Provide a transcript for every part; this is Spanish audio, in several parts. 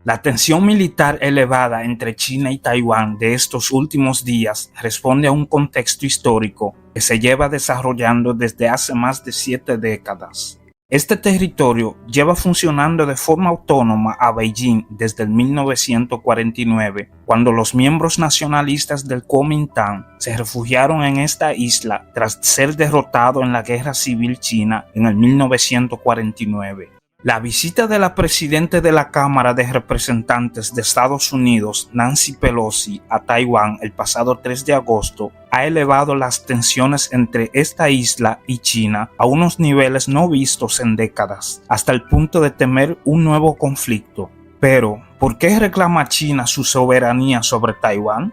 La tensión militar elevada entre China y Taiwán de estos últimos días responde a un contexto histórico que se lleva desarrollando desde hace más de 7 décadas. Este territorio lleva funcionando de forma autónoma a Beijing desde el 1949, cuando los miembros nacionalistas del Kuomintang se refugiaron en esta isla tras ser derrotados en la Guerra Civil China en el 1949. La visita de la presidenta de la Cámara de Representantes de Estados Unidos, Nancy Pelosi, a Taiwán el pasado 3 de agosto ha elevado las tensiones entre esta isla y China a unos niveles no vistos en décadas, hasta el punto de temer un nuevo conflicto. Pero, ¿por qué reclama China su soberanía sobre Taiwán?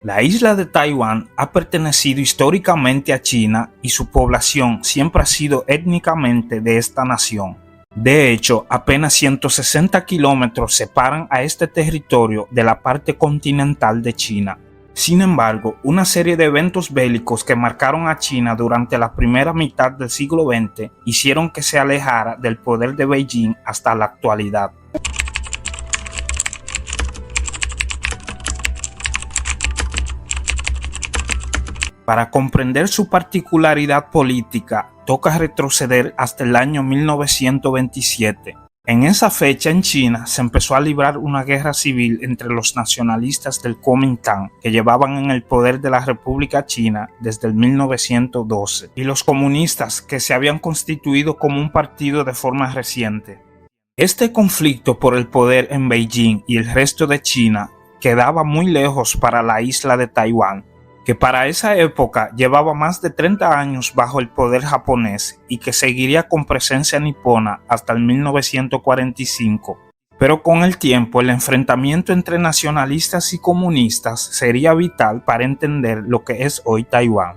La isla de Taiwán ha pertenecido históricamente a China y su población siempre ha sido étnicamente de esta nación. De hecho, apenas 160 kilómetros separan a este territorio de la parte continental de China. Sin embargo, una serie de eventos bélicos que marcaron a China durante la primera mitad del siglo XX hicieron que se alejara del poder de Beijing hasta la actualidad. Para comprender su particularidad política, toca retroceder hasta el año 1927. En esa fecha en China se empezó a librar una guerra civil entre los nacionalistas del Kuomintang, que llevaban en el poder de la República China desde el 1912, y los comunistas, que se habían constituido como un partido de forma reciente. Este conflicto por el poder en Beijing y el resto de China quedaba muy lejos para la isla de Taiwán, que para esa época llevaba más de 30 años bajo el poder japonés y que seguiría con presencia nipona hasta el 1945. Pero con el tiempo el enfrentamiento entre nacionalistas y comunistas sería vital para entender lo que es hoy Taiwán.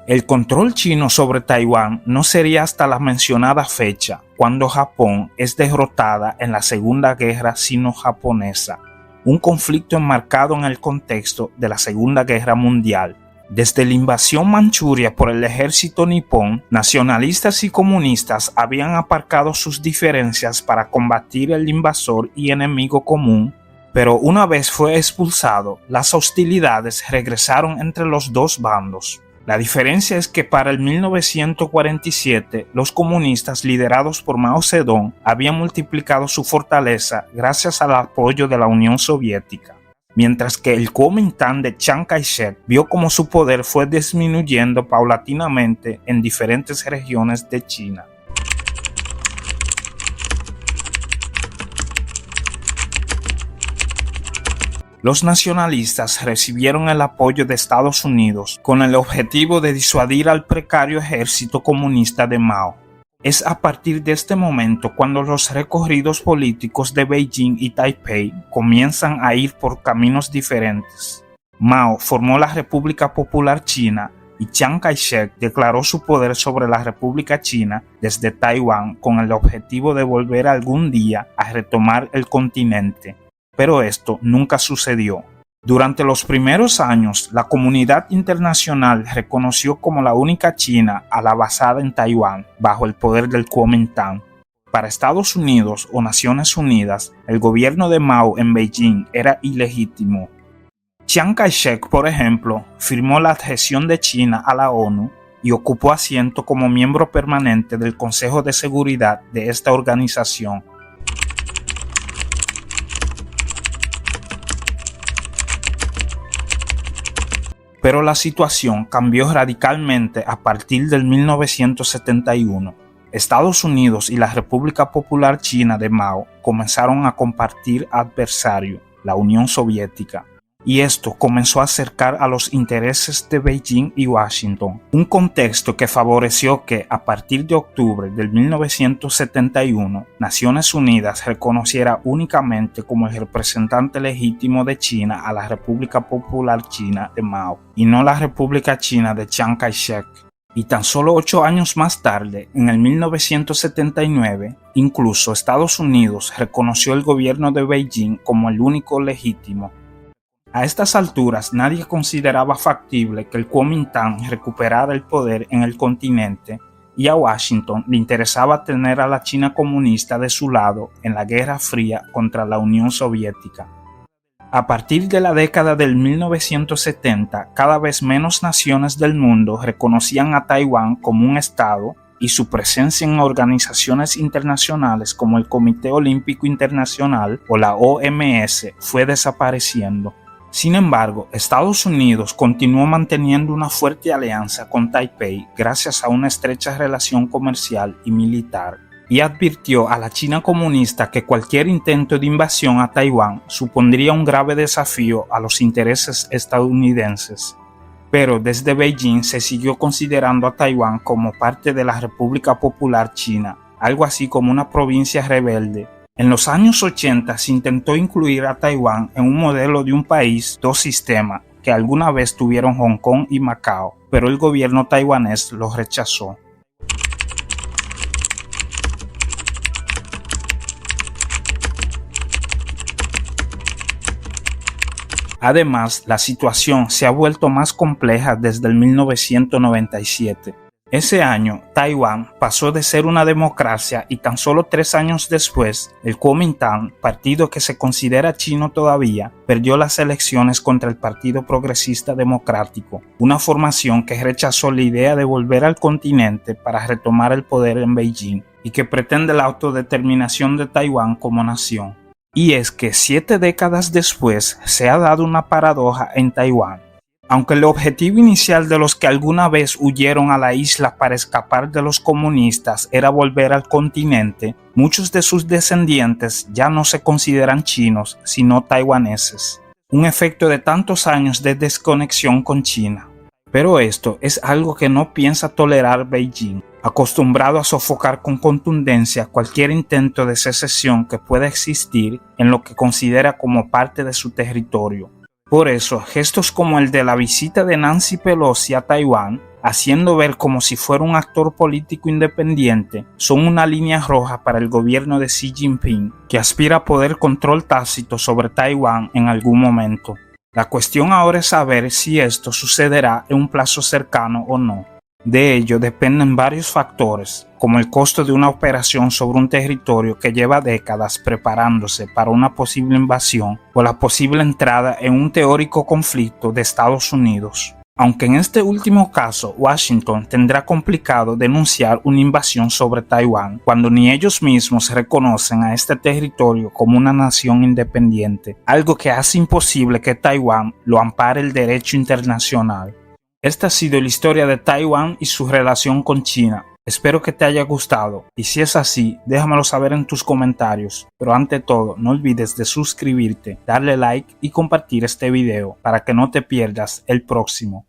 El control chino sobre Taiwán no sería hasta la mencionada fecha, cuando Japón es derrotada en la Segunda Guerra Sino-Japonesa, un conflicto enmarcado en el contexto de la Segunda Guerra Mundial. Desde la invasión manchuria por el ejército nipón, nacionalistas y comunistas habían aparcado sus diferencias para combatir al invasor y enemigo común, pero una vez fue expulsado, las hostilidades regresaron entre los dos bandos. La diferencia es que para el 1947 los comunistas liderados por Mao Zedong habían multiplicado su fortaleza gracias al apoyo de la Unión Soviética, mientras que el Kuomintang de Chiang Kai-shek vio cómo su poder fue disminuyendo paulatinamente en diferentes regiones de China. Los nacionalistas recibieron el apoyo de Estados Unidos con el objetivo de disuadir al precario ejército comunista de Mao. Es a partir de este momento cuando los recorridos políticos de Beijing y Taipei comienzan a ir por caminos diferentes. Mao formó la República Popular China y Chiang Kai-shek declaró su poder sobre la República China desde Taiwán con el objetivo de volver algún día a retomar el continente. Pero esto nunca sucedió. Durante los primeros años, la comunidad internacional reconoció como la única China a la basada en Taiwán, bajo el poder del Kuomintang. Para Estados Unidos o Naciones Unidas, el gobierno de Mao en Beijing era ilegítimo. Chiang Kai-shek, por ejemplo, firmó la adhesión de China a la ONU y ocupó asiento como miembro permanente del Consejo de Seguridad de esta organización. Pero la situación cambió radicalmente a partir del 1971. Estados Unidos y la República Popular China de Mao comenzaron a compartir adversario, la Unión Soviética, y esto comenzó a acercar a los intereses de Beijing y Washington, un contexto que favoreció que, a partir de octubre del 1971, Naciones Unidas reconociera únicamente como el representante legítimo de China a la República Popular China de Mao, y no la República China de Chiang Kai-shek. Y tan solo 8 años más tarde, en el 1979, incluso Estados Unidos reconoció el gobierno de Beijing como el único legítimo. A estas alturas nadie consideraba factible que el Kuomintang recuperara el poder en el continente y a Washington le interesaba tener a la China comunista de su lado en la Guerra Fría contra la Unión Soviética. A partir de la década del 1970, cada vez menos naciones del mundo reconocían a Taiwán como un estado y su presencia en organizaciones internacionales como el Comité Olímpico Internacional o la OMS fue desapareciendo. Sin embargo, Estados Unidos continuó manteniendo una fuerte alianza con Taipei gracias a una estrecha relación comercial y militar, y advirtió a la China comunista que cualquier intento de invasión a Taiwán supondría un grave desafío a los intereses estadounidenses. Pero desde Beijing se siguió considerando a Taiwán como parte de la República Popular China, algo así como una provincia rebelde. En los años 80 se intentó incluir a Taiwán en un modelo de un país, dos sistemas, que alguna vez tuvieron Hong Kong y Macao, pero el gobierno taiwanés lo rechazó. Además, la situación se ha vuelto más compleja desde el 1997. Ese año, Taiwán pasó de ser una democracia y tan solo 3 años después, el Kuomintang, partido que se considera chino todavía, perdió las elecciones contra el Partido Progresista Democrático, una formación que rechazó la idea de volver al continente para retomar el poder en Beijing y que pretende la autodeterminación de Taiwán como nación. Y es que 7 décadas después se ha dado una paradoja en Taiwán. Aunque el objetivo inicial de los que alguna vez huyeron a la isla para escapar de los comunistas era volver al continente, muchos de sus descendientes ya no se consideran chinos, sino taiwaneses. Un efecto de tantos años de desconexión con China. Pero esto es algo que no piensa tolerar Beijing, acostumbrado a sofocar con contundencia cualquier intento de secesión que pueda existir en lo que considera como parte de su territorio. Por eso, gestos como el de la visita de Nancy Pelosi a Taiwán, haciendo ver como si fuera un actor político independiente, son una línea roja para el gobierno de Xi Jinping, que aspira a poder control tácito sobre Taiwán en algún momento. La cuestión ahora es saber si esto sucederá en un plazo cercano o no. De ello dependen varios factores, como el costo de una operación sobre un territorio que lleva décadas preparándose para una posible invasión o la posible entrada en un teórico conflicto de Estados Unidos. Aunque en este último caso Washington tendrá complicado denunciar una invasión sobre Taiwán cuando ni ellos mismos reconocen a este territorio como una nación independiente, algo que hace imposible que Taiwán lo ampare el derecho internacional. Esta ha sido la historia de Taiwán y su relación con China. Espero que te haya gustado y si es así, déjamelo saber en tus comentarios. Pero ante todo, no olvides de suscribirte, darle like y compartir este video para que no te pierdas el próximo.